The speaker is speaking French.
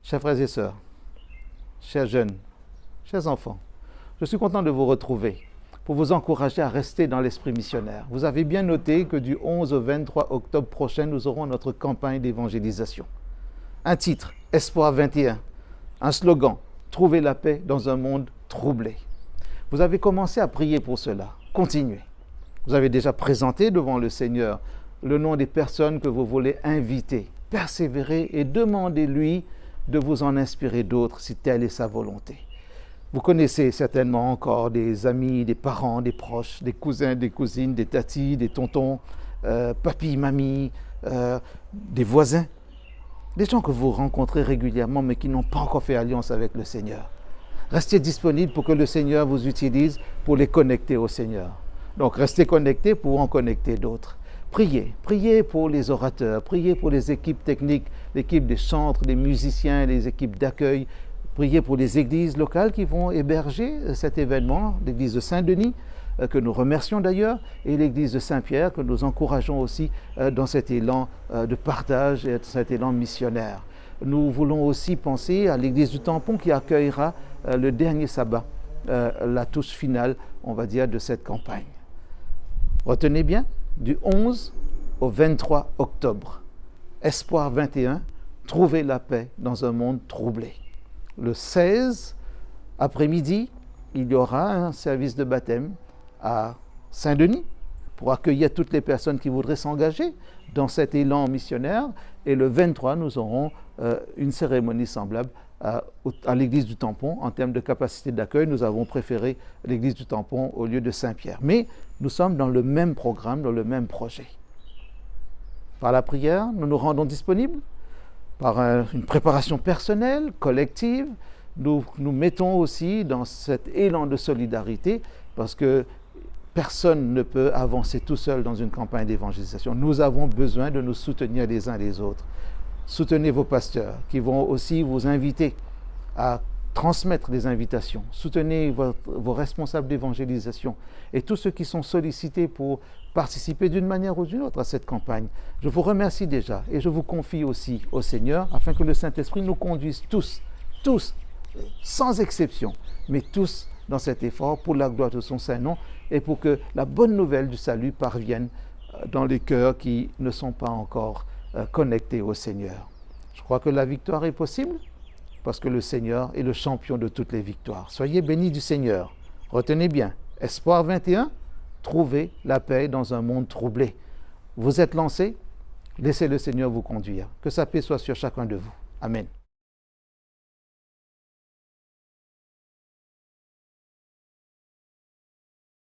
Chers frères et sœurs, chers jeunes, chers enfants, je suis content de vous retrouver pour vous encourager à rester dans l'esprit missionnaire. Vous avez bien noté que du 11 au 23 octobre prochain, nous aurons notre campagne d'évangélisation. Un titre, Espoir 21, un slogan, Trouver la paix dans un monde troublé. Vous avez commencé à prier pour cela. Continuez. Vous avez déjà présenté devant le Seigneur le nom des personnes que vous voulez inviter. Persévérez et demandez-lui de vous en inspirer d'autres si telle est sa volonté. Vous connaissez certainement encore des amis, des parents, des proches, des cousins, des cousines, des tatis, des tontons, papy, mamie, des voisins. Des gens que vous rencontrez régulièrement mais qui n'ont pas encore fait alliance avec le Seigneur. Restez disponibles pour que le Seigneur vous utilise pour les connecter au Seigneur. Donc restez connectés pour en connecter d'autres. Priez pour les orateurs, priez pour les équipes techniques, l'équipe des chantres, les musiciens, les équipes d'accueil. Priez pour les églises locales qui vont héberger cet événement, l'église de Saint-Denis, que nous remercions d'ailleurs, et l'église de Saint-Pierre, que nous encourageons aussi dans cet élan de partage et cet élan missionnaire. Nous voulons aussi penser à l'église du Tampon qui accueillera le dernier sabbat, la touche finale, on va dire, de cette campagne. Retenez bien, du 11 au 23 octobre, Espoir 21, trouver la paix dans un monde troublé. Le 16 après-midi, il y aura un service de baptême à Saint-Denis pour accueillir toutes les personnes qui voudraient s'engager dans cet élan missionnaire. Et le 23, nous aurons une cérémonie semblable à l'église du Tampon. En termes de capacité d'accueil, nous avons préféré l'église du Tampon au lieu de Saint-Pierre. Mais nous sommes dans le même programme, dans le même projet. Par la prière, nous nous rendons disponibles. Par une préparation personnelle, collective, nous mettons aussi dans cet élan de solidarité parce que personne ne peut avancer tout seul dans une campagne d'évangélisation. Nous avons besoin de nous soutenir les uns les autres. Soutenez vos pasteurs qui vont aussi vous inviter à transmettre des invitations. Soutenez vos responsables d'évangélisation et tous ceux qui sont sollicités pour participer d'une manière ou d'une autre à cette campagne. Je vous remercie déjà et je vous confie aussi au Seigneur afin que le Saint-Esprit nous conduise tous, sans exception, mais tous dans cet effort pour la gloire de son Saint-Nom et pour que la bonne nouvelle du salut parvienne dans les cœurs qui ne sont pas encore connectés au Seigneur. Je crois que la victoire est possible parce que le Seigneur est le champion de toutes les victoires. Soyez bénis du Seigneur. Retenez bien, Espoir 21, trouver la paix dans un monde troublé. Vous êtes lancés, laissez le Seigneur vous conduire. Que sa paix soit sur chacun de vous. Amen.